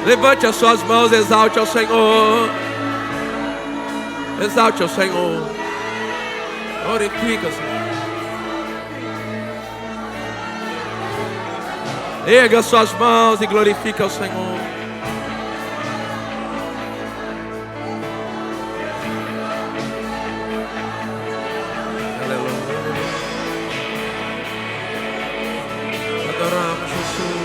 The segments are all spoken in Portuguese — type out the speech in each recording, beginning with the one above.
Levante as suas mãos, exalte ao Senhor. Exalte ao Senhor. Glorifica, Senhor. Erga suas mãos e glorifica ao Senhor. Aleluia. Adoramos Jesus.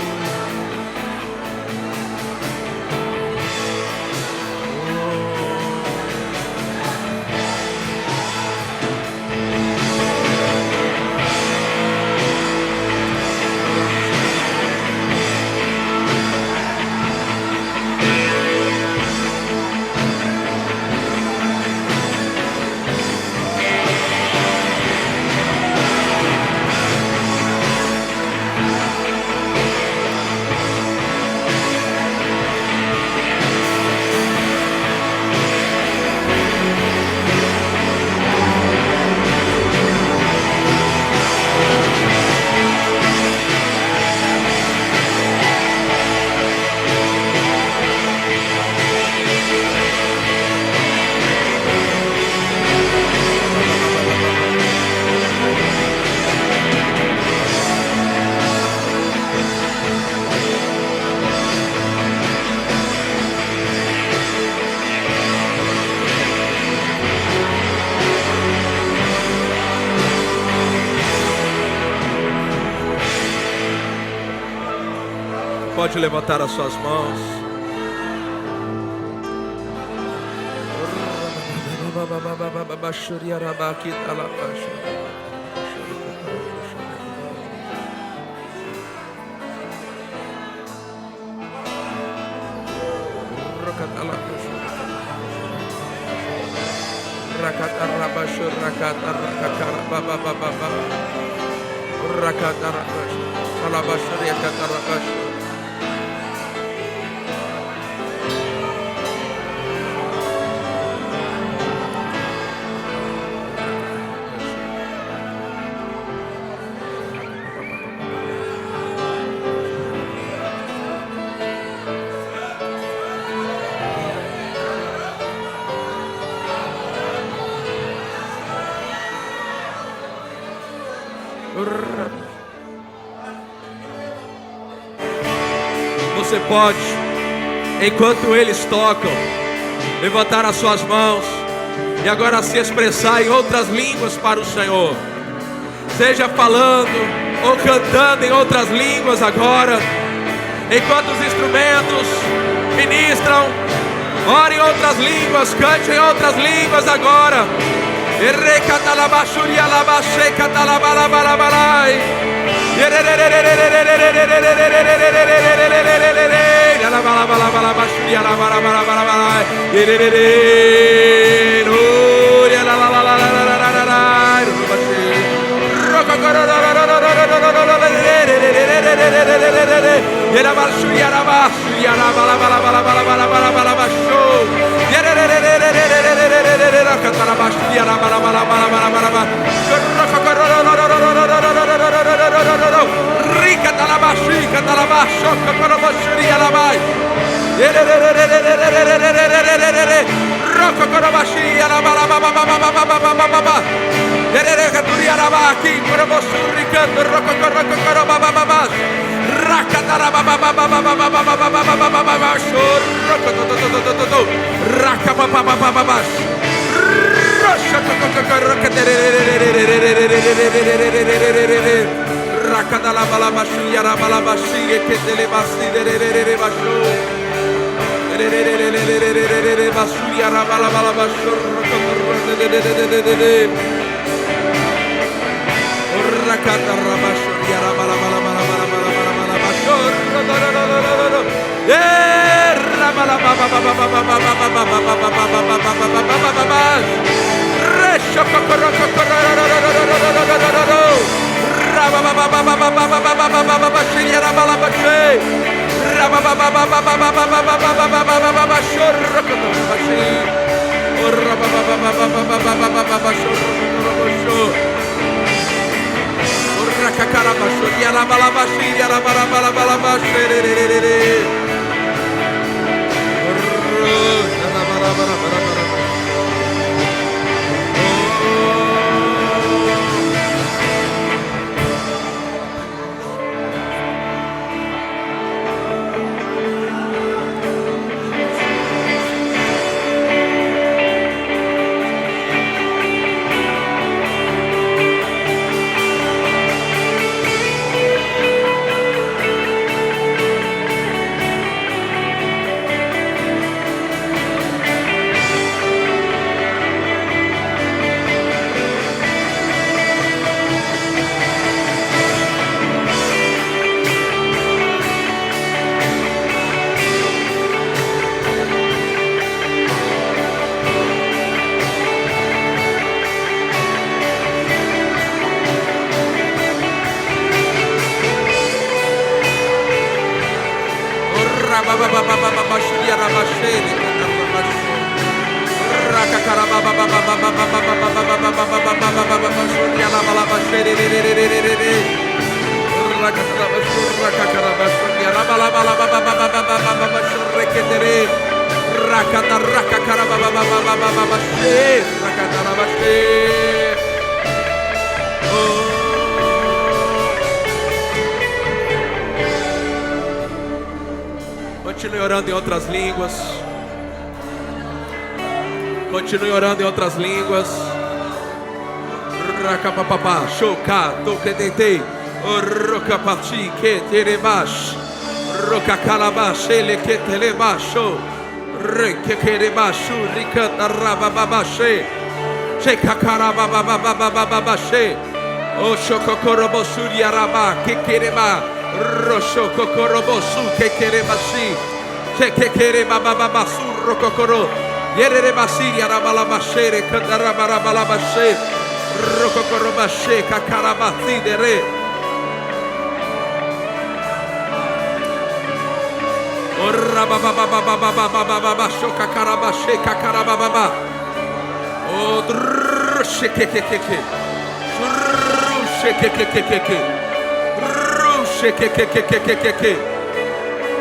Pode levantar as suas mãos. Você pode, enquanto eles tocam, levantar as suas mãos e agora se expressar em outras línguas para o Senhor. Seja falando ou cantando em outras línguas agora, enquanto os instrumentos ministram. Ore em outras línguas, cante em outras línguas agora. Continue orando em outras línguas. Continue orando em outras línguas. Rakapapapá, choca, tocredentei. Rokapati, que terebash. Rokakalabash, ele que telebacho. Rekekerebashu, rikatarabababashe. Chekakarabababababashe. O chokokorobosu yaraba, que quereba. Rosho kokorobosu kekerebashi. Chekekerebababasu rokokoro. Yererebasi yarabalabashe, kandarabalabashe. Rokokorobashe, kakarabasi dere. Orra bababababababababa, shokakarabashe, kakarabababa. O drushe kekekeke. Drushe kekekeke. Drushe kekekeke.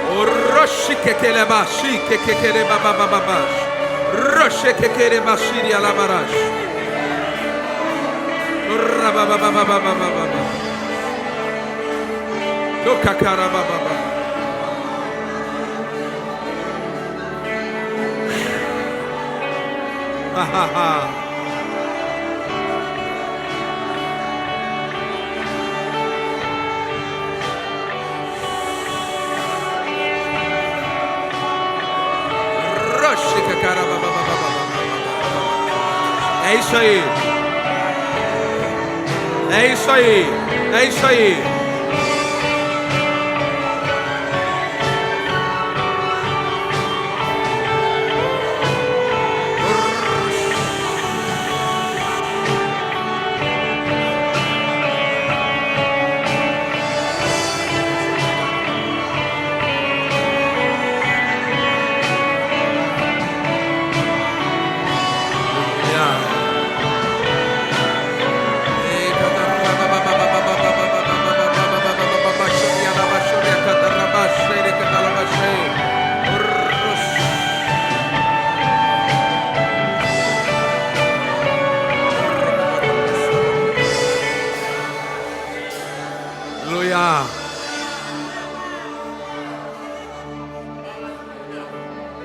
Oroshi kekelebashi, kekekerebabababash. Roshe kekerebashiri alabarash. Orra bababababababa. Shokakarabababa. Ha ha ha. É isso aí. É isso aí. É isso aí.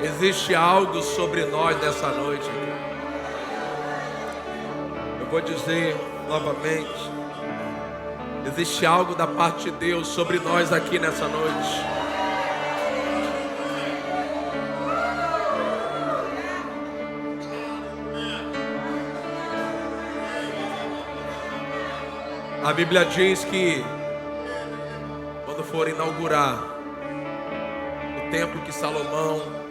Existe algo sobre nós nessa noite. Eu vou dizer novamente. Existe algo da parte de Deus sobre nós aqui nessa noite. A Bíblia diz que quando for inaugurar o templo que Salomão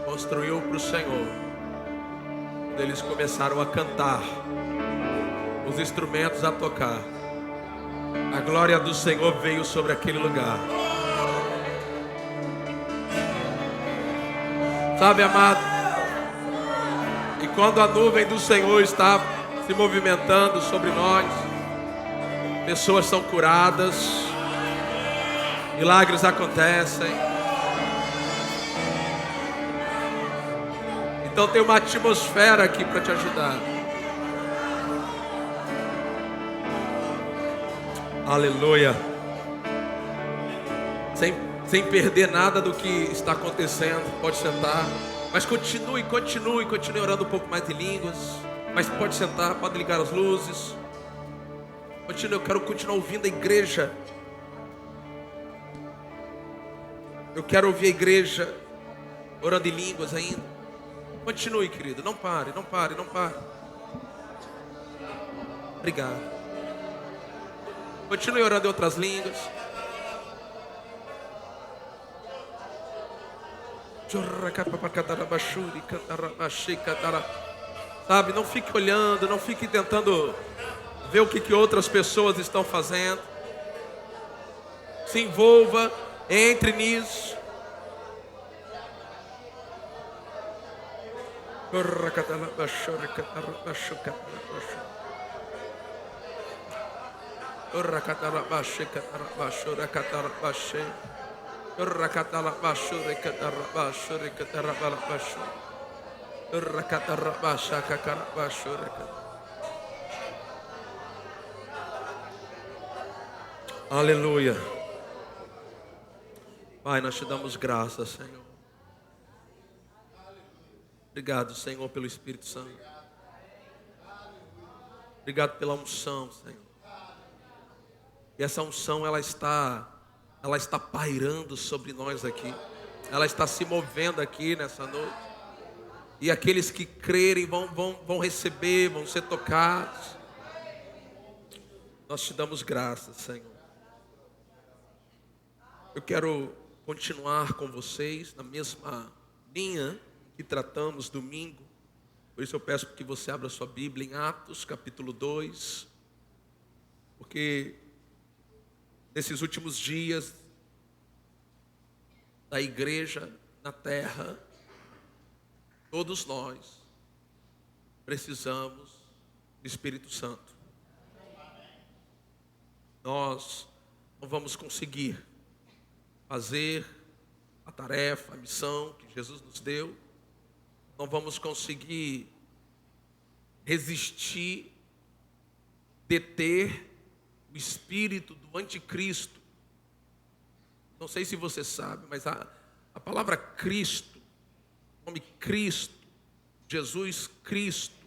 construiu para o Senhor, quando eles começaram a cantar, os instrumentos a tocar, a glória do Senhor veio sobre aquele lugar. Sabe, amado? E quando a nuvem do Senhor está se movimentando sobre nós, pessoas são curadas, milagres acontecem. Então tem uma atmosfera aqui para te ajudar. Aleluia. Sem perder nada do que está acontecendo. Pode sentar. Mas continue orando um pouco mais em línguas. Mas pode sentar, pode ligar as luzes. Eu quero continuar ouvindo a igreja. Eu quero ouvir a igreja orando em línguas ainda. Continue, querido, não pare. Obrigado. Continue orando em outras línguas. Sabe, não fique olhando, não fique tentando ver o que outras pessoas estão fazendo. Se envolva, entre nisso. Aleluia. Pai, nós te damos graças, Senhor. Obrigado, Senhor, pelo Espírito Santo. Obrigado pela unção, Senhor. E essa unção, ela está pairando sobre nós aqui. Ela está se movendo aqui nessa noite. E aqueles que crerem vão receber, vão ser tocados. Nós te damos graças, Senhor. Eu quero continuar com vocês na mesma linha que tratamos domingo. Por isso eu peço que você abra sua Bíblia em Atos capítulo 2. Porque nesses últimos dias da igreja na terra, todos nós precisamos do Espírito Santo. Nós não vamos conseguir fazer a tarefa, a missão que Jesus nos deu. Não vamos conseguir resistir, deter o espírito do anticristo. Não sei se você sabe, mas a palavra Cristo, o nome Cristo, Jesus Cristo,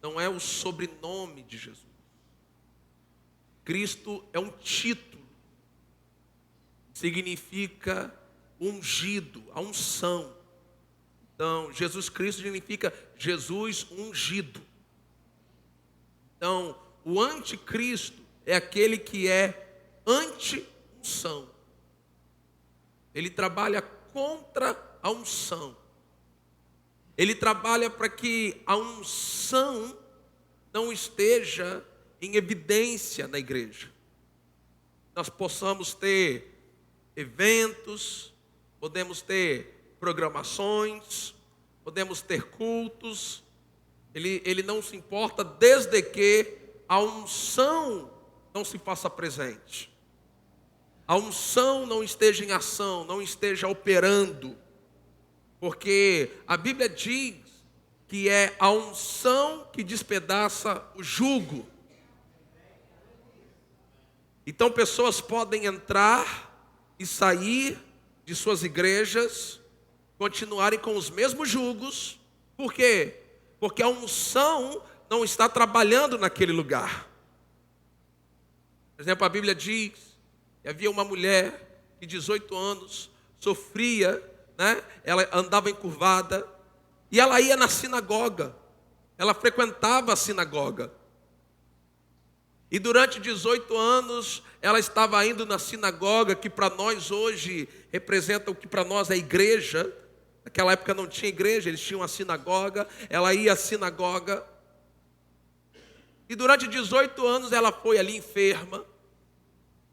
não é o sobrenome de Jesus. Cristo é um título, significa ungido, a unção. Então, Jesus Cristo significa Jesus ungido. Então, o anticristo é aquele que é anti-unção. Ele trabalha contra a unção. Ele trabalha para que a unção não esteja em evidência na igreja. Nós possamos ter eventos, podemos ter programações, podemos ter cultos. Ele não se importa desde que a unção não se faça presente. A unção não esteja em ação, não esteja operando. Porque a Bíblia diz que é a unção que despedaça o jugo. Então pessoas podem entrar e sair de suas igrejas, continuarem com os mesmos jugos. Por quê? Porque a unção não está trabalhando naquele lugar. Por exemplo, a Bíblia diz que havia uma mulher de 18 anos, sofria, ela andava encurvada, e ela ia na sinagoga, ela frequentava a sinagoga. E durante 18 anos, ela estava indo na sinagoga, que para nós hoje representa o que para nós é igreja. Naquela época não tinha igreja, eles tinham a sinagoga. Ela ia à sinagoga. E durante 18 anos ela foi ali enferma.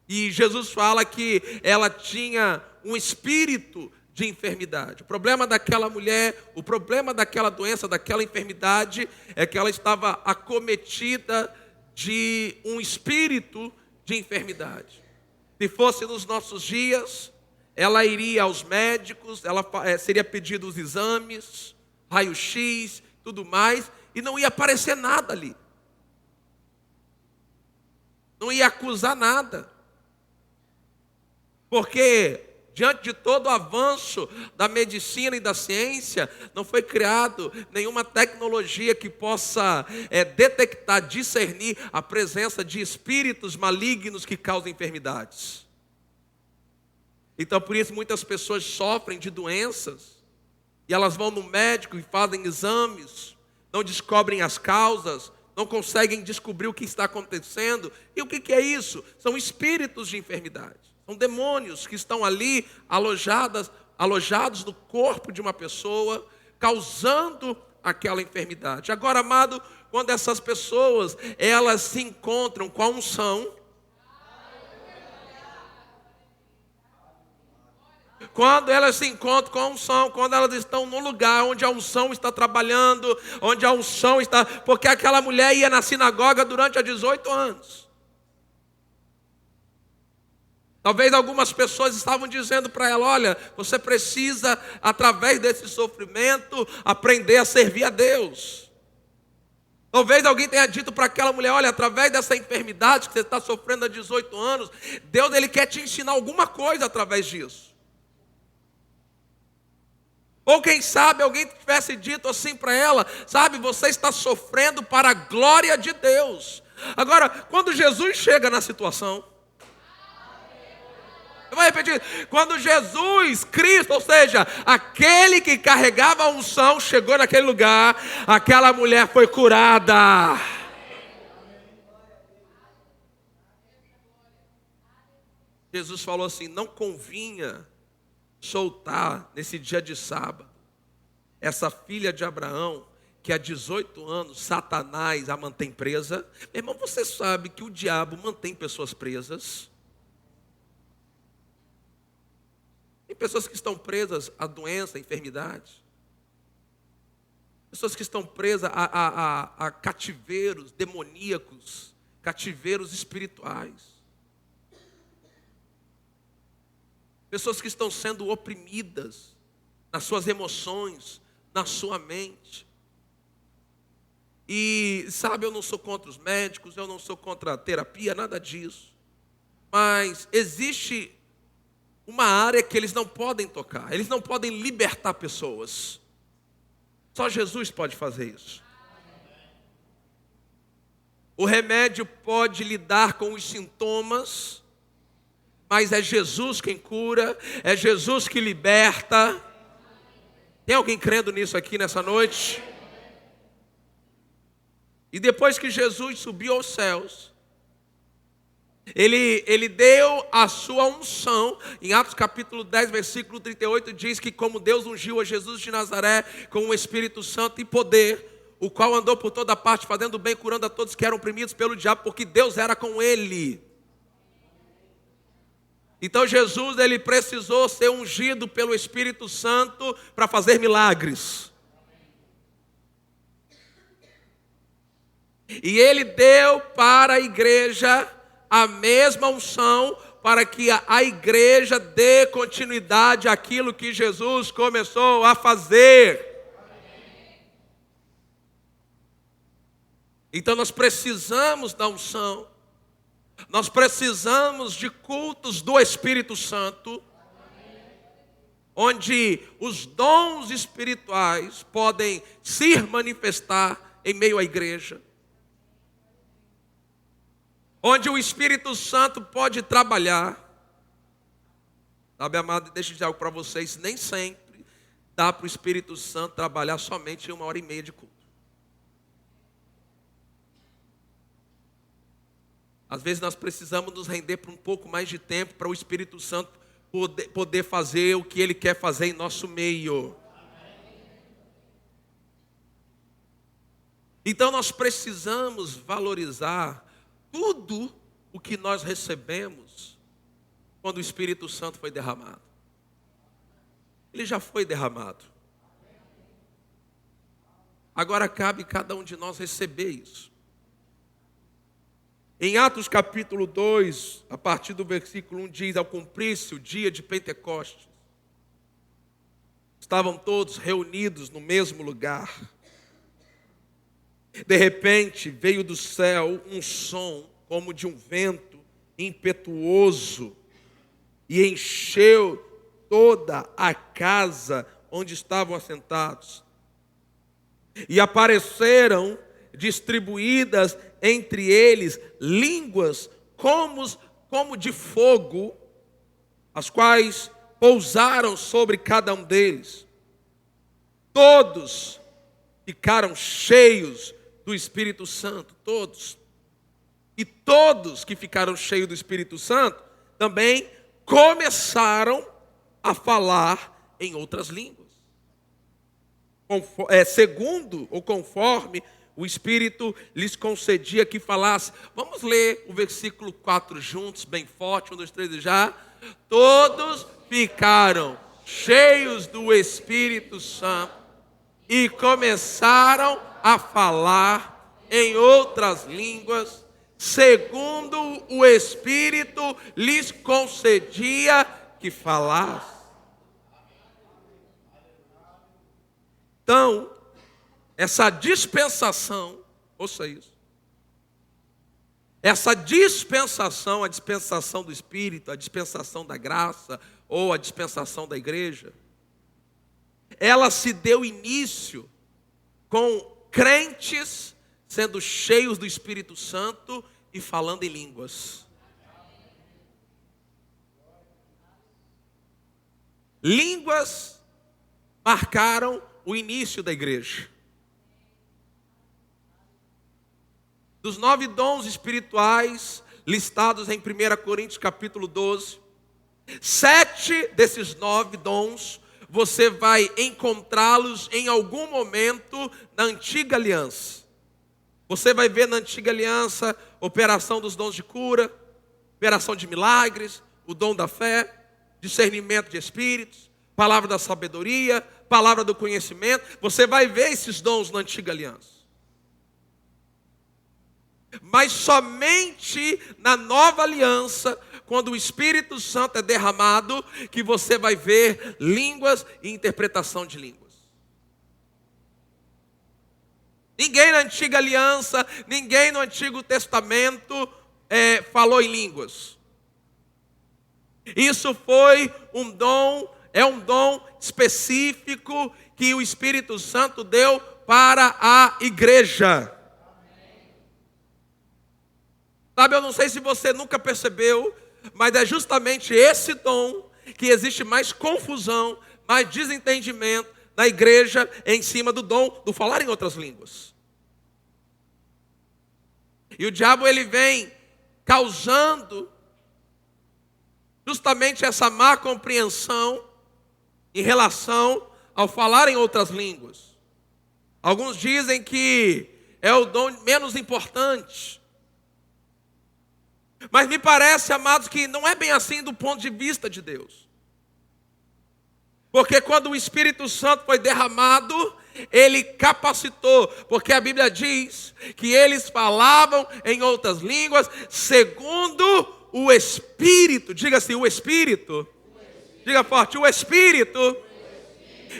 E Jesus fala que ela tinha um espírito de enfermidade. O problema daquela mulher, o problema daquela doença, daquela enfermidade, é que ela estava acometida de um espírito de enfermidade. Se fosse nos nossos dias, ela iria aos médicos, ela seria pedido os exames, raio-x, tudo mais, e não ia aparecer nada ali. Não ia acusar nada. Porque diante de todo o avanço da medicina e da ciência, não foi criado nenhuma tecnologia que possa detectar, discernir a presença de espíritos malignos que causam enfermidades. Então, por isso, muitas pessoas sofrem de doenças, e elas vão no médico e fazem exames, não descobrem as causas, não conseguem descobrir o que está acontecendo. E o que é isso? São espíritos de enfermidade. São demônios que estão ali alojados no corpo de uma pessoa, causando aquela enfermidade. Agora, amado, quando essas pessoas, elas se encontram com a unção, quando elas se encontram com a unção, quando elas estão no lugar onde a unção está trabalhando, onde a unção está... Porque aquela mulher ia na sinagoga durante 18 anos. Talvez algumas pessoas estavam dizendo para ela: olha, você precisa, através desse sofrimento, aprender a servir a Deus. Talvez alguém tenha dito para aquela mulher: olha, através dessa enfermidade que você está sofrendo há 18 anos, Deus, Ele quer te ensinar alguma coisa através disso. Ou quem sabe alguém tivesse dito assim para ela: sabe, você está sofrendo para a glória de Deus. Agora, quando Jesus chega na situação, eu vou repetir, quando Jesus Cristo, ou seja, aquele que carregava a unção, chegou naquele lugar, aquela mulher foi curada. Jesus falou assim: não convinha soltar nesse dia de sábado essa filha de Abraão, que há 18 anos Satanás a mantém presa. Meu irmão, você sabe que o diabo mantém pessoas presas? Tem pessoas que estão presas à doença, à enfermidade. Pessoas que estão presas a cativeiros demoníacos, cativeiros espirituais. Pessoas que estão sendo oprimidas nas suas emoções, na sua mente. E sabe, eu não sou contra os médicos, eu não sou contra a terapia, nada disso. Mas existe uma área que eles não podem tocar, eles não podem libertar pessoas. Só Jesus pode fazer isso. O remédio pode lidar com os sintomas, mas é Jesus quem cura, é Jesus que liberta. Tem alguém crendo nisso aqui nessa noite? E depois que Jesus subiu aos céus, Ele deu a sua unção. Em Atos capítulo 10, versículo 38, diz que como Deus ungiu a Jesus de Nazaré com o Espírito Santo e poder, o qual andou por toda parte fazendo bem, curando a todos que eram oprimidos pelo diabo, porque Deus era com ele. Então Jesus, ele precisou ser ungido pelo Espírito Santo para fazer milagres. E ele deu para a igreja a mesma unção, para que a igreja dê continuidade àquilo que Jesus começou a fazer. Então nós precisamos da unção, nós precisamos de cultos do Espírito Santo, onde os dons espirituais podem se manifestar em meio à igreja, onde o Espírito Santo pode trabalhar. Sabe, amado, deixa eu dizer algo para vocês: nem sempre dá para o Espírito Santo trabalhar somente em 1h30 de culto. Às vezes nós precisamos nos render por um pouco mais de tempo para o Espírito Santo poder fazer o que Ele quer fazer em nosso meio. Então nós precisamos valorizar tudo o que nós recebemos quando o Espírito Santo foi derramado. Ele já foi derramado. Agora cabe cada um de nós receber isso. Em Atos capítulo 2, a partir do versículo 1, diz: ao cumprir-se o dia de Pentecostes, estavam todos reunidos no mesmo lugar. De repente veio do céu um som como de um vento impetuoso e encheu toda a casa onde estavam assentados. E apareceram distribuídas entre eles línguas como de fogo, as quais pousaram sobre cada um deles. Todos ficaram cheios do Espírito Santo, todos. E todos que ficaram cheios do Espírito Santo também começaram a falar em outras línguas. Segundo ou conforme o Espírito lhes concedia que falasse. Vamos ler o versículo 4 juntos, bem forte, 1, 2, 3 e já. Todos ficaram cheios do Espírito Santo e começaram a falar em outras línguas, segundo o Espírito lhes concedia que falasse. Então, essa dispensação, ouça isso, essa dispensação, a dispensação do Espírito, a dispensação da graça, ou a dispensação da igreja, ela se deu início com crentes sendo cheios do Espírito Santo e falando em línguas. Línguas marcaram o início da igreja. Dos 9 dons espirituais listados em 1 Coríntios capítulo 12, 7 desses 9 dons você vai encontrá-los em algum momento na antiga aliança. Você vai ver na antiga aliança operação dos dons de cura, operação de milagres, o dom da fé, discernimento de espíritos, palavra da sabedoria, palavra do conhecimento. Você vai ver esses dons na antiga aliança. Mas somente na nova aliança, quando o Espírito Santo é derramado, que você vai ver línguas e interpretação de línguas. Ninguém na antiga aliança, ninguém no Antigo Testamento falou em línguas. Isso foi um dom, é um dom específico que o Espírito Santo deu para a igreja. Sabe, eu não sei se você nunca percebeu, mas é justamente esse dom que existe mais confusão, mais desentendimento na igreja em cima do dom do falar em outras línguas. E o diabo ele vem causando justamente essa má compreensão em relação ao falar em outras línguas. Alguns dizem que é o dom menos importante. Mas me parece, amados, que não é bem assim do ponto de vista de Deus. Porque quando o Espírito Santo foi derramado, ele capacitou. Porque a Bíblia diz que eles falavam em outras línguas segundo o Espírito. Diga assim, o Espírito. Diga forte, o Espírito.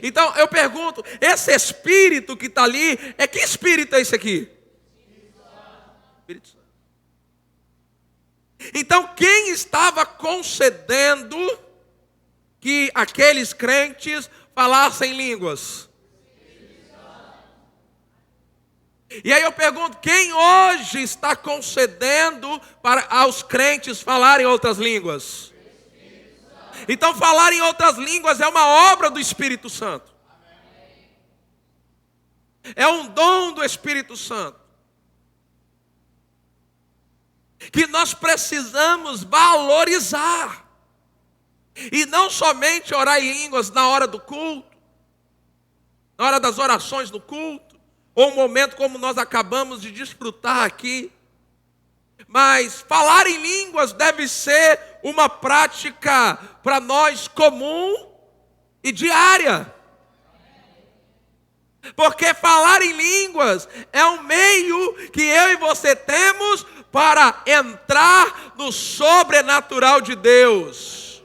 Então eu pergunto, esse Espírito que está ali, que Espírito é esse aqui? Espírito Santo. Então quem estava concedendo que aqueles crentes falassem línguas? E aí eu pergunto, quem hoje está concedendo para aos crentes falarem outras línguas? Então falar em outras línguas é uma obra do Espírito Santo. É um dom do Espírito Santo. Que nós precisamos valorizar. E não somente orar em línguas na hora do culto, na hora das orações do culto, ou um momento como nós acabamos de desfrutar aqui. Mas falar em línguas deve ser uma prática para nós comum e diária. Porque falar em línguas é um meio que eu e você temos para entrar no sobrenatural de Deus.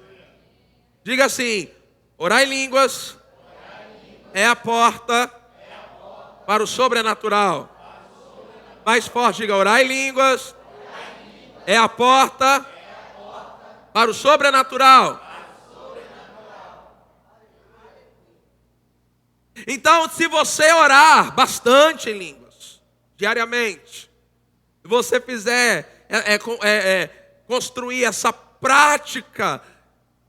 Diga assim, orar em línguas é a porta para o sobrenatural. Mais forte, diga: orar em línguas é a porta para o sobrenatural. Então, se você orar bastante em línguas, diariamente, se você fizer construir essa prática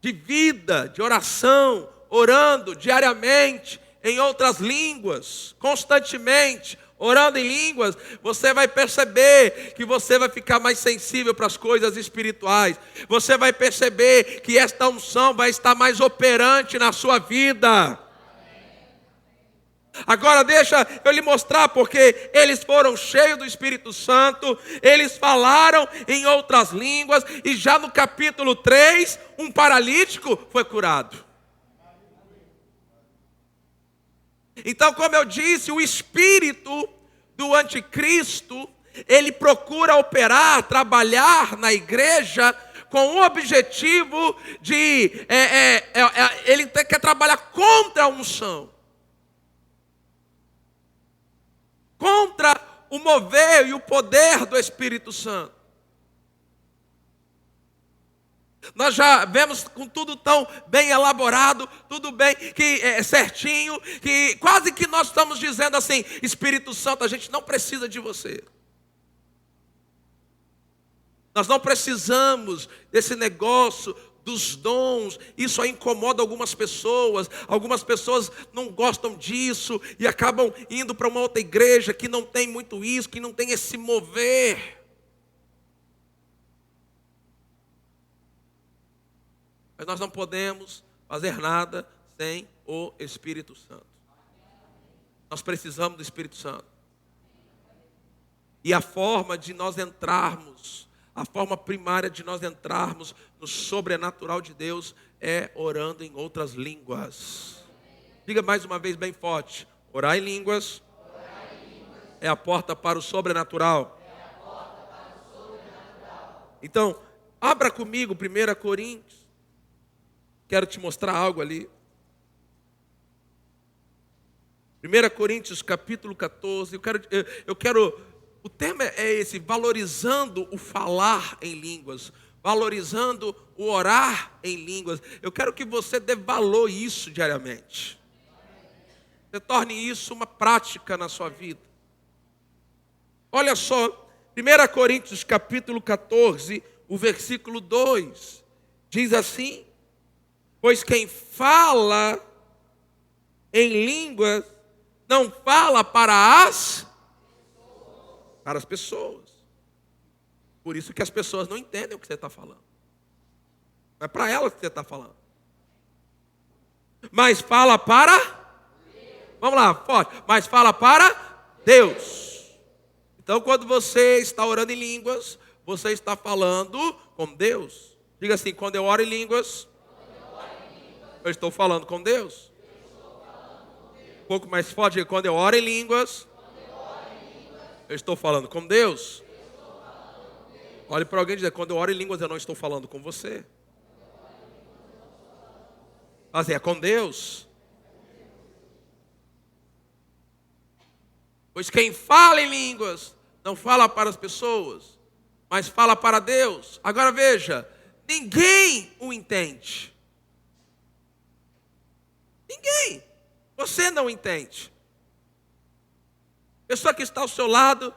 de vida, de oração, orando diariamente em outras línguas, constantemente, orando em línguas, você vai perceber que você vai ficar mais sensível para as coisas espirituais. Você vai perceber que esta unção vai estar mais operante na sua vida. Agora deixa eu lhe mostrar, porque eles foram cheios do Espírito Santo, eles falaram em outras línguas, e já no capítulo 3, um paralítico foi curado. Então, como eu disse, o espírito do anticristo, ele procura operar, trabalhar na igreja com o objetivo de, ele quer trabalhar contra a unção. Contra o mover e o poder do Espírito Santo. Nós já vemos com tudo tão bem elaborado, tudo bem certinho, que quase que nós estamos dizendo assim: Espírito Santo, a gente não precisa de você. Nós não precisamos desse negócio dos dons. Isso aí incomoda algumas pessoas não gostam disso e acabam indo para uma outra igreja que não tem muito isso, que não tem esse mover. Mas nós não podemos fazer nada sem o Espírito Santo. Nós precisamos do Espírito Santo. E a forma de nós entrarmos, a forma primária de nós entrarmos no sobrenatural de Deus é orando em outras línguas. Diga mais uma vez bem forte: orar em línguas é a porta para o sobrenatural. Então, abra comigo 1 Coríntios. Quero te mostrar algo ali. 1 Coríntios capítulo 14. Eu quero, o tema é esse: valorizando o falar em línguas, valorizando o orar em línguas. Eu quero que você dê valor a isso diariamente. Você torne isso uma prática na sua vida. Olha só, 1 Coríntios capítulo 14, o versículo 2, diz assim: pois quem fala em línguas não fala para as pessoas. Por isso que as pessoas não entendem o que você está falando. Não é para elas que você está falando. Mas fala para Deus. Vamos lá, forte. Mas fala para Deus. Então, quando você está orando em línguas, você está falando com Deus. Diga assim: quando eu oro em línguas, eu estou falando com Deus. Um pouco mais forte: diga, quando eu oro em línguas, eu estou falando com Deus. Olhe para alguém e diga: quando eu oro em línguas, eu não estou falando com você. Mas é com Deus. Pois quem fala em línguas não fala para as pessoas, mas fala para Deus. Agora veja, ninguém o entende. Ninguém. Você não entende. A pessoa que está ao seu lado,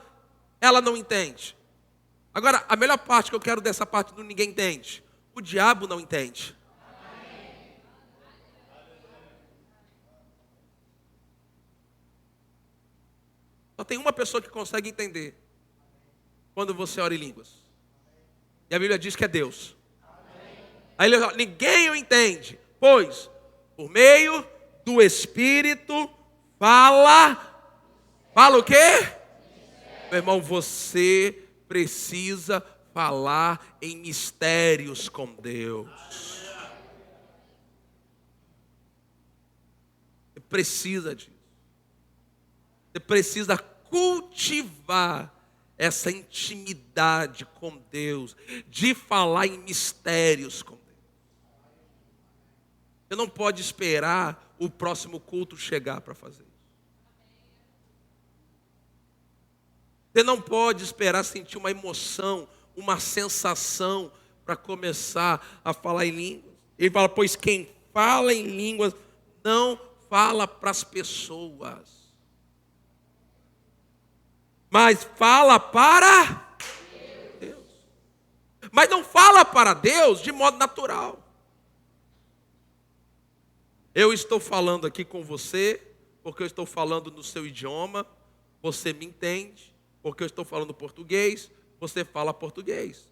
ela não entende. Agora, a melhor parte que eu quero dessa parte do ninguém entende: o diabo não entende. Só tem uma pessoa que consegue entender quando você ora em línguas. E a Bíblia diz que é Deus. Aí ele fala: ninguém o entende, pois por meio do Espírito fala o quê? Meu irmão, você precisa falar em mistérios com Deus. Você precisa disso. Você precisa cultivar essa intimidade com Deus, de falar em mistérios com Deus. Você não pode esperar o próximo culto chegar para fazer isso. Você não pode esperar sentir uma emoção, uma sensação para começar a falar em línguas. Ele fala, pois quem fala em línguas não fala para as pessoas, mas fala para Deus. Mas não fala para Deus de modo natural. Eu estou falando aqui com você, porque eu estou falando no seu idioma, você me entende, porque eu estou falando português, você fala português.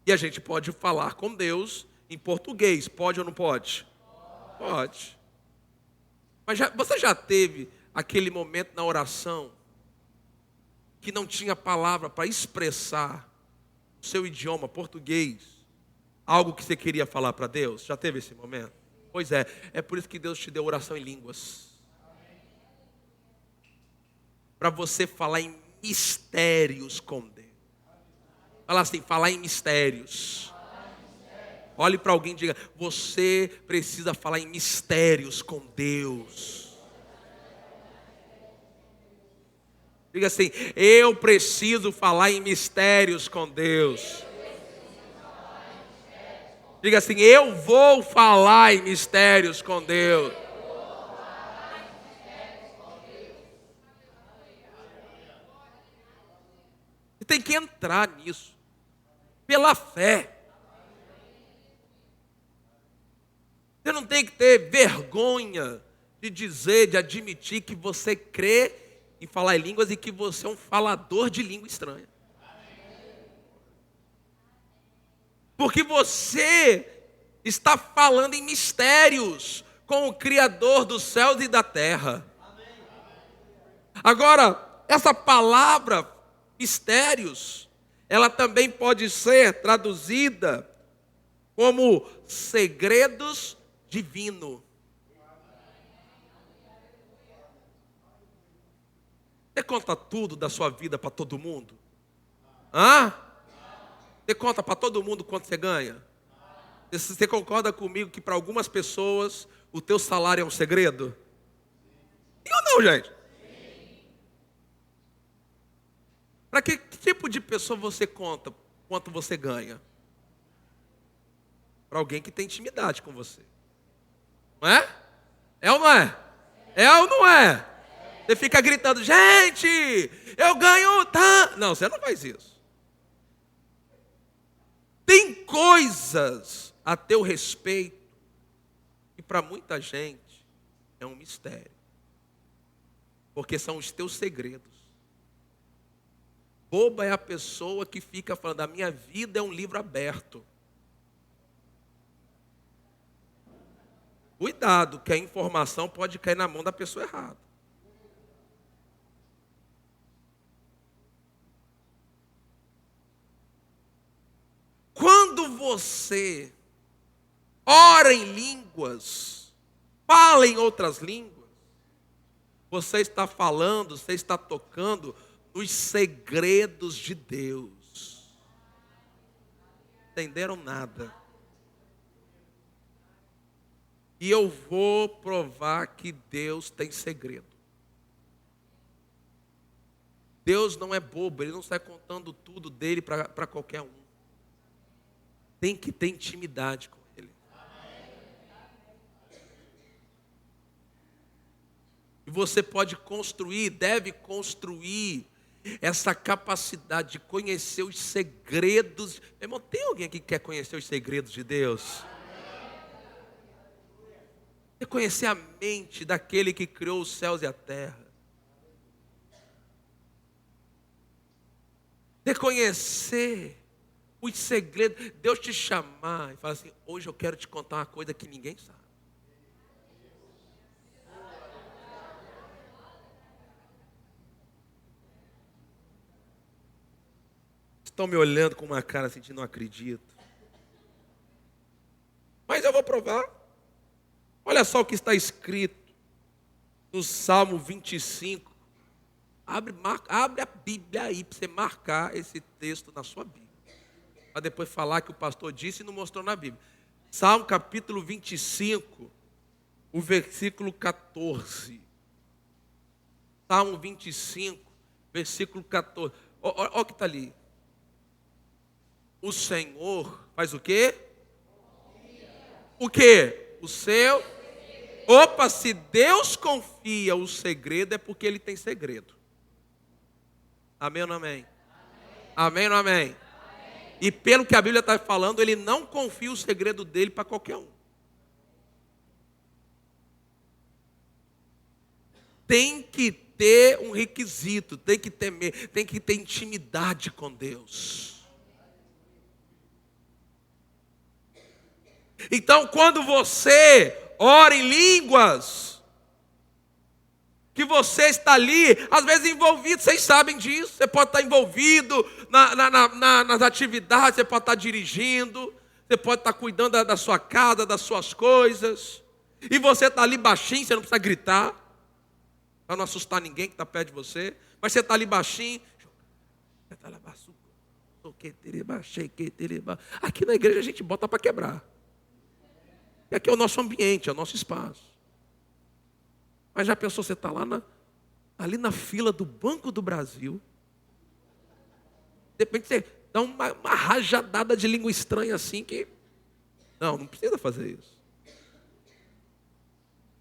E a gente pode falar com Deus em português, pode ou não pode? Pode. Mas você já teve aquele momento na oração que não tinha palavra para expressar o seu idioma, português, algo que você queria falar para Deus? Já teve esse momento? Pois é por isso que Deus te deu oração em línguas. Para você falar em mistérios com Deus. Fala assim, falar em mistérios. Olhe para alguém e diga, você precisa falar em mistérios com Deus. Diga assim, eu preciso falar em mistérios com Deus. Diga assim, eu vou falar em mistérios com Deus. Você tem que entrar nisso, pela fé. Você não tem que ter vergonha de dizer, de admitir que você crê em falar em línguas e que você é um falador de língua estranha. Porque você está falando em mistérios com o Criador dos céus e da terra. Agora, essa palavra, mistérios, ela também pode ser traduzida como segredos divinos. Você conta tudo da sua vida para todo mundo? Hã? Você conta para todo mundo quanto você ganha? Você concorda comigo que para algumas pessoas o teu salário é um segredo? Sim ou não, gente? Para que tipo de pessoa você conta quanto você ganha? Para alguém que tem intimidade com você. Não é? É ou não é? É ou não é? Você fica gritando, gente, eu ganho tanto. Não, você não faz isso. Tem coisas a teu respeito que para muita gente é um mistério. Porque são os teus segredos. Boba é a pessoa que fica falando, a minha vida é um livro aberto. Cuidado, que a informação pode cair na mão da pessoa errada. Quando você ora em línguas, fala em outras línguas, você está falando, você está tocando nos segredos de Deus. Entenderam nada? E eu vou provar que Deus tem segredo. Deus não é bobo, Ele não sai contando tudo dele para qualquer um. Tem que ter intimidade com Ele. E você pode construir, deve construir essa capacidade de conhecer os segredos. Meu irmão, tem alguém aqui que quer conhecer os segredos de Deus? Quer conhecer a mente daquele que criou os céus e a terra? Quer conhecer os segredos? Deus te chamar e falar assim, hoje eu quero te contar uma coisa que ninguém sabe. Estão me olhando com uma cara assim, não acredito. Mas eu vou provar. Olha só o que está escrito no Salmo 25. Abre a Bíblia aí para você marcar esse texto na sua Bíblia. para depois falar que o pastor disse e não mostrou na Bíblia. Salmo capítulo 25, o versículo 14. Salmo 25, versículo 14. Olha o que está ali. O Senhor faz o quê? O quê? O seu. Opa, se Deus confia o segredo, é porque Ele tem segredo. Amém ou não amém? Amém ou não amém? E pelo que a Bíblia está falando, Ele não confia o segredo dele para qualquer um. Tem que ter um requisito, tem que ter intimidade com Deus. Então, quando você ora em línguas, que você está ali, às vezes envolvido, vocês sabem disso, você pode estar envolvido nas atividades, você pode estar dirigindo, você pode estar cuidando da sua casa, das suas coisas, e você está ali baixinho, você não precisa gritar, para não assustar ninguém que está perto de você, mas você está ali baixinho, aqui na igreja a gente bota para quebrar, e aqui é o nosso ambiente, é o nosso espaço. Mas já pensou, você está lá ali na fila do Banco do Brasil, de repente você dá uma rajadada de língua estranha assim que... Não precisa fazer isso.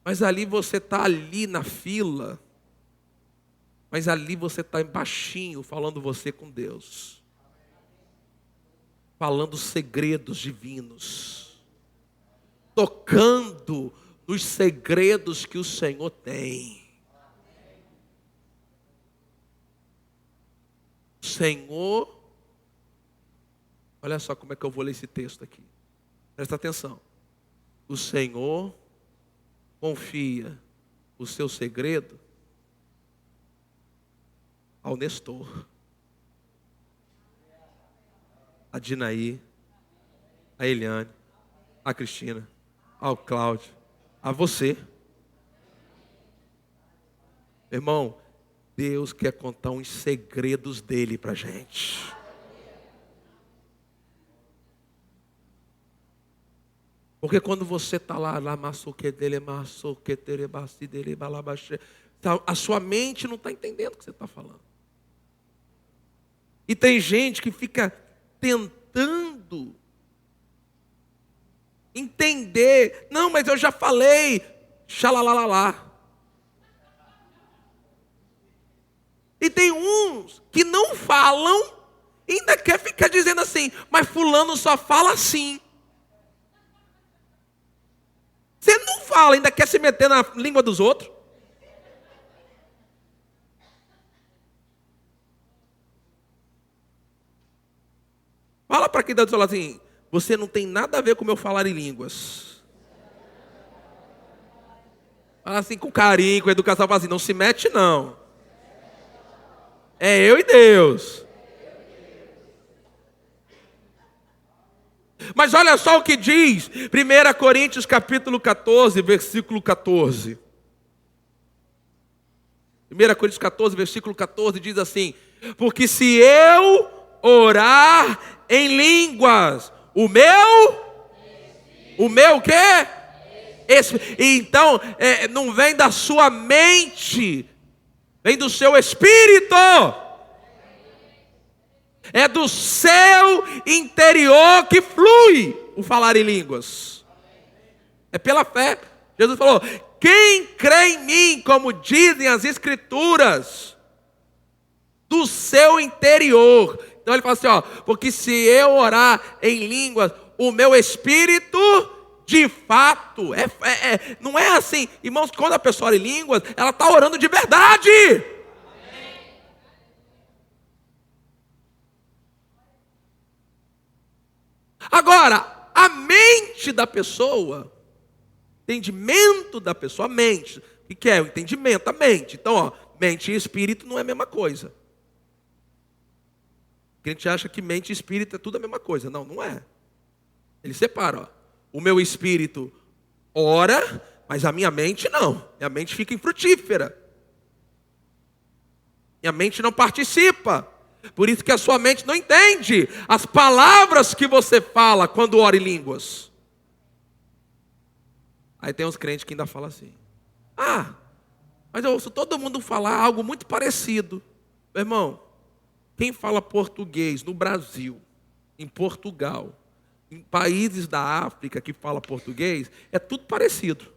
Mas ali você está ali na fila, mas ali você está baixinho, falando você com Deus. Falando segredos divinos. Tocando nos segredos que o Senhor tem. O Senhor, olha só como é que eu vou ler esse texto aqui. Presta atenção. O Senhor confia o seu segredo ao Nestor, a Dinaí, a Eliane, a Cristina, ao Cláudio, a você. Irmão, Deus quer contar uns segredos dele para a gente. Porque quando você está lá, a sua mente não está entendendo o que você está falando. E tem gente que fica tentando entender. Não, mas eu já falei. Xalalalá. E tem uns que não falam e ainda quer ficar dizendo assim, mas fulano só fala assim. Você não fala, ainda quer se meter na língua dos outros. Fala para quem está do seu lado assim, você não tem nada a ver com o meu falar em línguas. Fala assim com carinho, com educação, fala assim, não se mete não. É eu e Deus. Mas olha só o que diz 1 Coríntios capítulo 14, versículo 14. 1 Coríntios 14, versículo 14 diz assim, porque se eu orar em línguas, o meu quê? Então, não vem da sua mente, vem do seu espírito. É do seu interior que flui o falar em línguas. É pela fé. Jesus falou, quem crê em mim, como dizem as escrituras, do seu interior. Então ele fala assim, ó, porque se eu orar em línguas, o meu espírito, de fato, não é assim. Irmãos, quando a pessoa ora em línguas, ela está orando de verdade. Agora, a mente da pessoa, entendimento da pessoa, a mente, o que é o entendimento? A mente. Então, ó, mente e espírito não é a mesma coisa. A gente acha que mente e espírito é tudo a mesma coisa. Não, não é. Ele separa, ó. O meu espírito ora, mas a minha mente não. Minha mente fica infrutífera. Minha mente não participa. Por isso que a sua mente não entende as palavras que você fala quando ora em línguas. Aí tem uns crentes que ainda falam assim: ah, mas eu ouço todo mundo falar algo muito parecido. Meu irmão, quem fala português no Brasil, em Portugal, em países da África que fala português, é tudo parecido.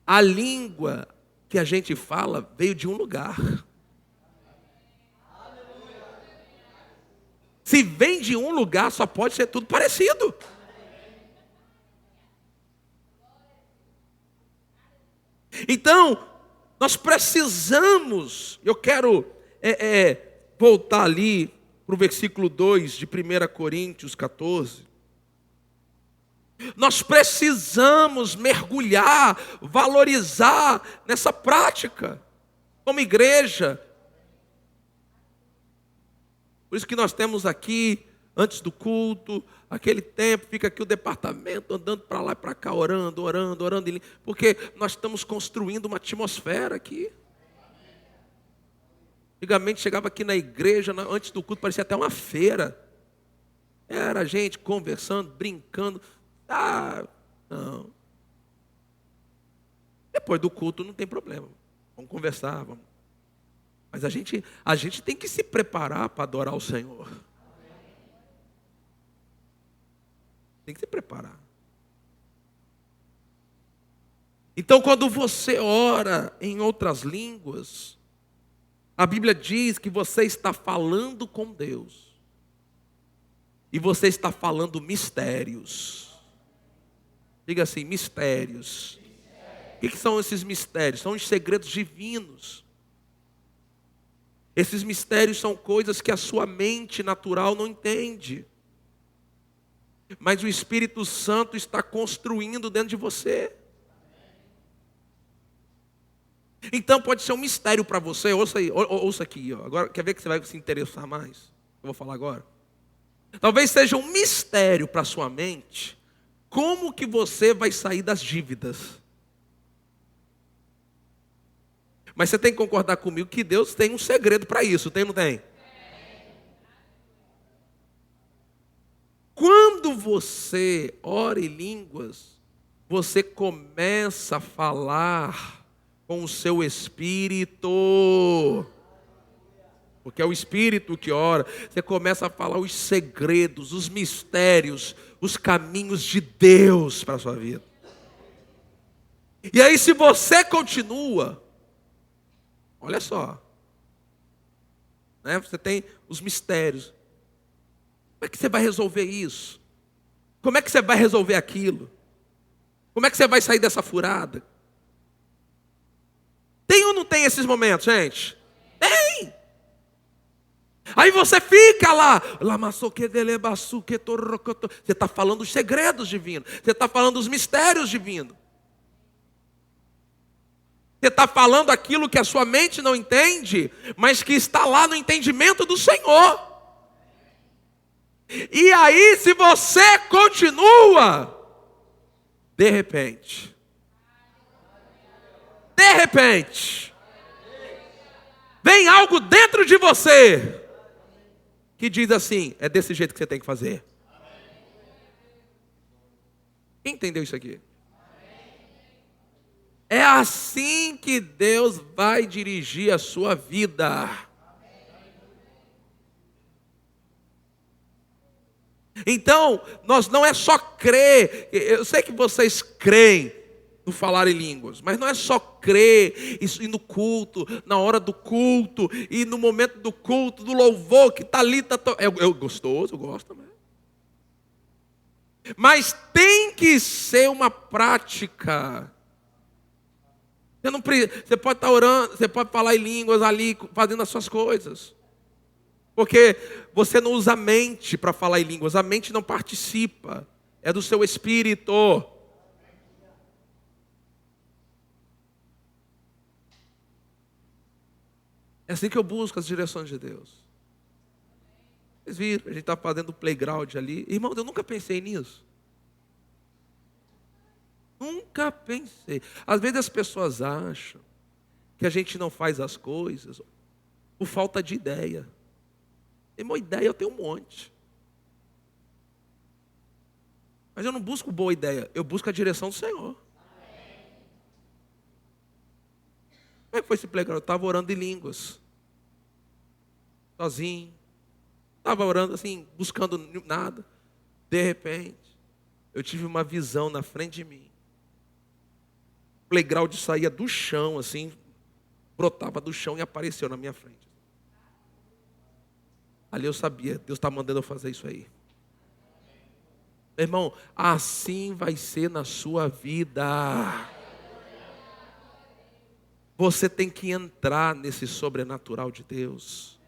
A língua que a gente fala veio de um lugar. Se vem de um lugar, só pode ser tudo parecido. Então, nós precisamos, eu quero voltar ali para o versículo 2 de 1 Coríntios 14. Nós precisamos mergulhar, valorizar nessa prática, como igreja. Por isso que nós temos aqui, antes do culto, aquele tempo, fica aqui o departamento andando para lá e para cá, orando, porque nós estamos construindo uma atmosfera aqui. Antigamente chegava aqui na igreja, antes do culto, parecia até uma feira. Era gente conversando, brincando. Ah, não. Depois do culto não tem problema. Vamos conversar, vamos. Mas a gente tem que se preparar para adorar o Senhor. Tem que se preparar. Então, quando você ora em outras línguas, a Bíblia diz que você está falando com Deus. E você está falando mistérios. Diga assim, mistérios. O que são esses mistérios? São os segredos divinos. Esses mistérios são coisas que a sua mente natural não entende. Mas o Espírito Santo está construindo dentro de você. Então pode ser um mistério para você. Ouça aqui, ó. Agora, quer ver que você vai se interessar mais? Eu vou falar agora. Talvez seja um mistério para a sua mente. Como que você vai sair das dívidas? Mas você tem que concordar comigo que Deus tem um segredo para isso, tem ou não tem? Quando você ora em línguas, você começa a falar com o seu espírito. Porque é o espírito que ora. Você começa a falar os segredos, os mistérios, os caminhos de Deus para a sua vida. E aí, se você continua, olha só, né? Você tem os mistérios. Como é que você vai resolver isso? Como é que você vai resolver aquilo? Como é que você vai sair dessa furada? Tem ou não tem esses momentos, gente? Tem! Aí você fica lá. Você está falando os segredos divinos. Você está falando os mistérios divinos. Você está falando aquilo que a sua mente não entende, mas que está lá no entendimento do Senhor. E aí, se você continua, de repente, vem algo dentro de você que diz assim: é desse jeito que você tem que fazer. Quem entendeu isso aqui? É assim que Deus vai dirigir a sua vida. Então, nós não é só crer. Eu sei que vocês creem no falar em línguas, mas não é só crer, isso ir no culto, na hora do culto, e no momento do culto, do louvor que está ali, é gostoso, eu gosto também. Mas tem que ser uma prática. Você pode estar orando, você pode falar em línguas ali, fazendo as suas coisas. Porque você não usa a mente para falar em línguas, a mente não participa, é do seu espírito. É assim que eu busco as direções de Deus. Vocês viram, a gente está fazendo o playground ali. Irmão, eu nunca pensei nisso. Nunca pensei. Às vezes as pessoas acham que a gente não faz as coisas, por falta de ideia. Tem uma ideia, eu tenho um monte. Mas eu não busco boa ideia, eu busco a direção do Senhor. Como é que foi esse playground? Eu estava orando em línguas. Sozinho. Estava orando assim, buscando nada. De repente, eu tive uma visão na frente de mim. O playground saía do chão, assim, brotava do chão e apareceu na minha frente. Ali eu sabia, Deus está mandando eu fazer isso aí. Meu irmão, assim vai ser na sua vida. Você tem que entrar nesse sobrenatural de Deus.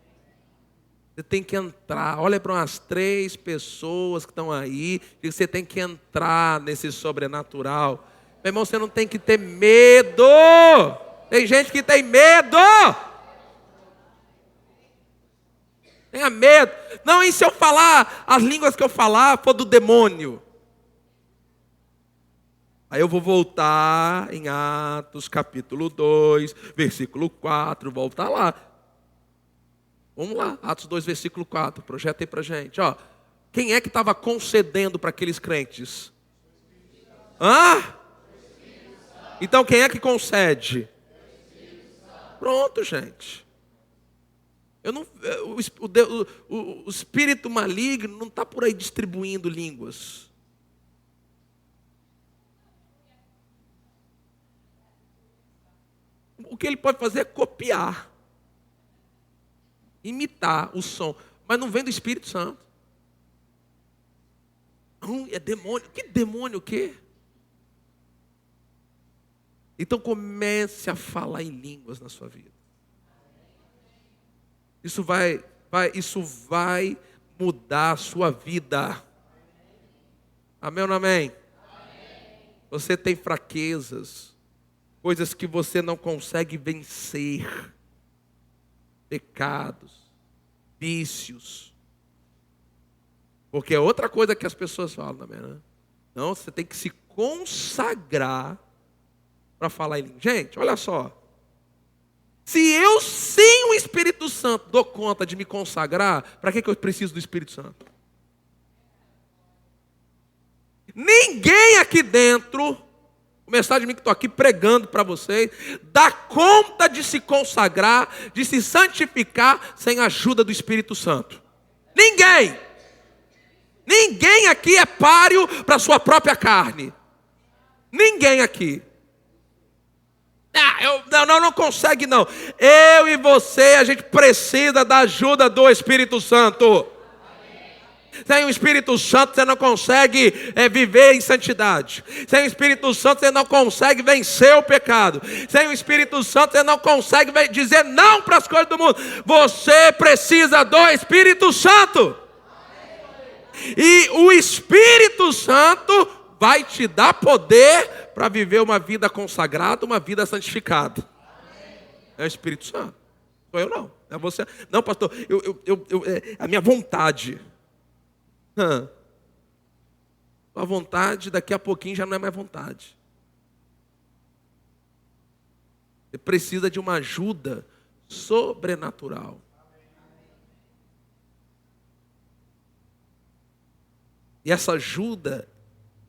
Você tem que entrar. Olha para umas 3 pessoas que estão aí. E você tem que entrar nesse sobrenatural. Meu irmão, você não tem que ter medo. Tem gente que tem medo. Tenha medo. Não, e se eu falar as línguas que eu falar for do demônio? Aí eu vou voltar em Atos capítulo 2, versículo 4, voltar lá. Vamos lá, Atos 2, versículo 4, projeta aí pra gente. Ó, quem é que estava concedendo para aqueles crentes? Então quem é que concede? Pronto, gente. O espírito maligno não está por aí distribuindo línguas. O que ele pode fazer é copiar, imitar o som, mas não vem do Espírito Santo. Não, é demônio. Que demônio o quê? Então comece a falar em línguas na sua vida. Isso vai mudar a sua vida. Amém ou não amém? Você tem fraquezas, coisas que você não consegue vencer, pecados, vícios. Porque é outra coisa que as pessoas falam também, né? Não, você tem que se consagrar para falar em língua. Gente, olha só. Se eu, sem o Espírito Santo, dou conta de me consagrar, para que eu preciso do Espírito Santo? Ninguém aqui dentro, começar de mim que estou aqui pregando para vocês, dá conta de se consagrar, de se santificar, sem a ajuda do Espírito Santo. Ninguém! Ninguém aqui é páreo para a sua própria carne. Ninguém aqui. Não consegue não. Eu e você, a gente precisa da ajuda do Espírito Santo. Sem o Espírito Santo você não consegue viver em santidade. Sem o Espírito Santo você não consegue vencer o pecado. Sem o Espírito Santo você não consegue dizer não para as coisas do mundo. Você precisa do Espírito Santo. E o Espírito Santo vai te dar poder para viver uma vida consagrada, uma vida santificada. É o Espírito Santo. Sou eu não. É você. Não, pastor, a minha vontade. A vontade daqui a pouquinho já não é mais vontade. Você precisa de uma ajuda sobrenatural. E essa ajuda,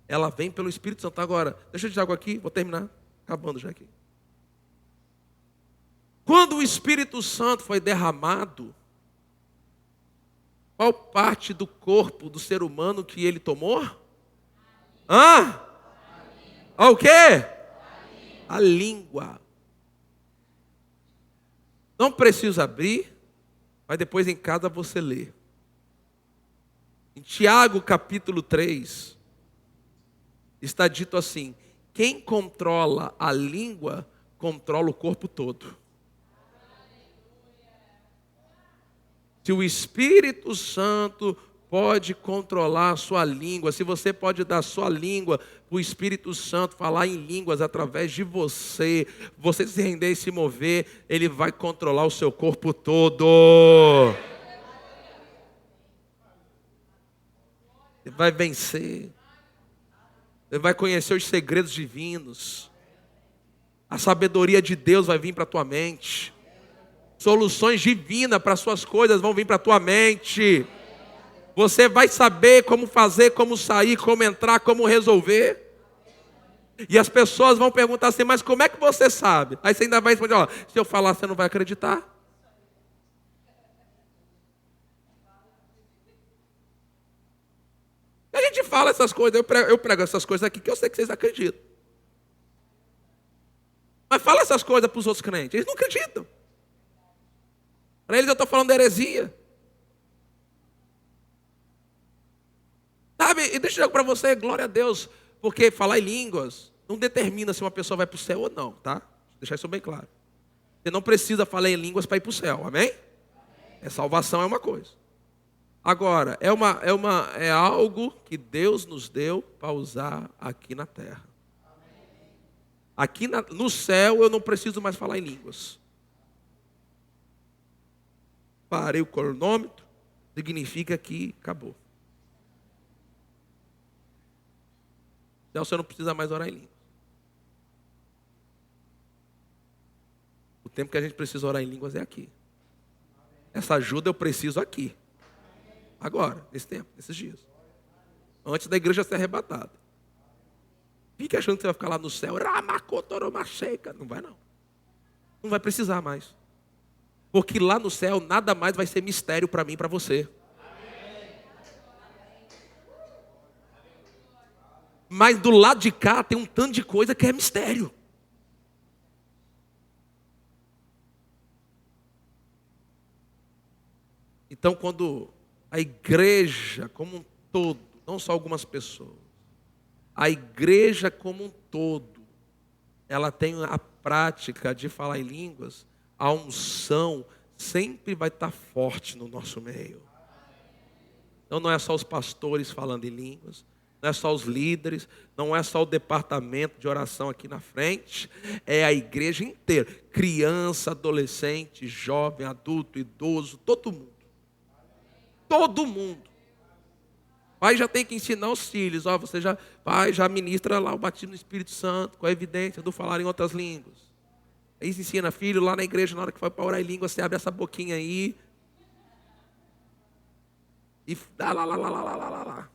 ela vem pelo Espírito Santo. Agora, deixa eu dizer algo aqui, vou terminar, acabando já aqui. Quando o Espírito Santo foi derramado, qual parte do corpo do ser humano que ele tomou? O quê? A língua. Não precisa abrir, mas depois em casa você lê. Em Tiago capítulo 3, está dito assim: quem controla a língua, controla o corpo todo. Se o Espírito Santo pode controlar a sua língua, se você pode dar a sua língua para o Espírito Santo falar em línguas através de você, você se render e se mover, ele vai controlar o seu corpo todo. Você vai vencer. Você vai conhecer os segredos divinos. A sabedoria de Deus vai vir para a tua mente. Soluções divinas para suas coisas vão vir para a tua mente. Você vai saber como fazer, como sair, como entrar, como resolver. E as pessoas vão perguntar assim, mas como é que você sabe? Aí você ainda vai responder, ó, se eu falar, você não vai acreditar. A gente fala essas coisas, eu prego essas coisas aqui que eu sei que vocês acreditam. Mas fala essas coisas para os outros crentes, eles não acreditam. Para eles eu estou falando de heresia. Sabe, e deixa eu dizer para você, glória a Deus, porque falar em línguas não determina se uma pessoa vai para o céu ou não, tá? Vou deixar isso bem claro. Você não precisa falar em línguas para ir para o céu, amém? Salvação é uma coisa. Agora, é algo que Deus nos deu para usar aqui na terra. Aqui no céu eu não preciso mais falar em línguas. Parei o cronômetro, significa que acabou. Então você não precisa mais orar em línguas. O tempo que a gente precisa orar em línguas é aqui. Essa ajuda eu preciso aqui. Agora, nesse tempo, nesses dias. Antes da igreja ser arrebatada. Fique achando que você vai ficar lá no céu. Não vai não. Não vai precisar mais. Porque lá no céu nada mais vai ser mistério para mim e para você. Mas do lado de cá tem um tanto de coisa que é mistério. Então quando a igreja como um todo, não só algumas pessoas, a igreja como um todo, ela tem a prática de falar em línguas, a unção sempre vai estar forte no nosso meio. Então não é só os pastores falando em línguas, não é só os líderes, não é só o departamento de oração aqui na frente, é a igreja inteira, criança, adolescente, jovem, adulto, idoso, todo mundo. Todo mundo. Pai já tem que ensinar os filhos, ó, você já, pai já ministra lá o batismo no Espírito Santo, com a evidência do falar em outras línguas. Aí se ensina, filho, lá na igreja, na hora que for para orar em língua, você abre essa boquinha aí. E dá lá.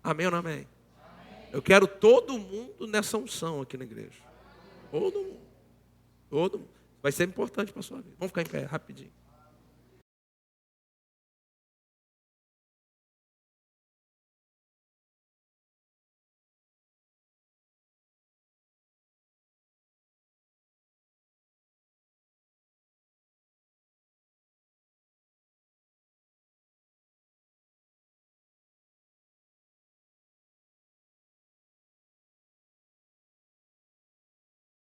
Amém ou não amém? Eu quero todo mundo nessa unção aqui na igreja. Todo mundo. Todo mundo. Vai ser importante para a sua vida. Vamos ficar em pé, rapidinho.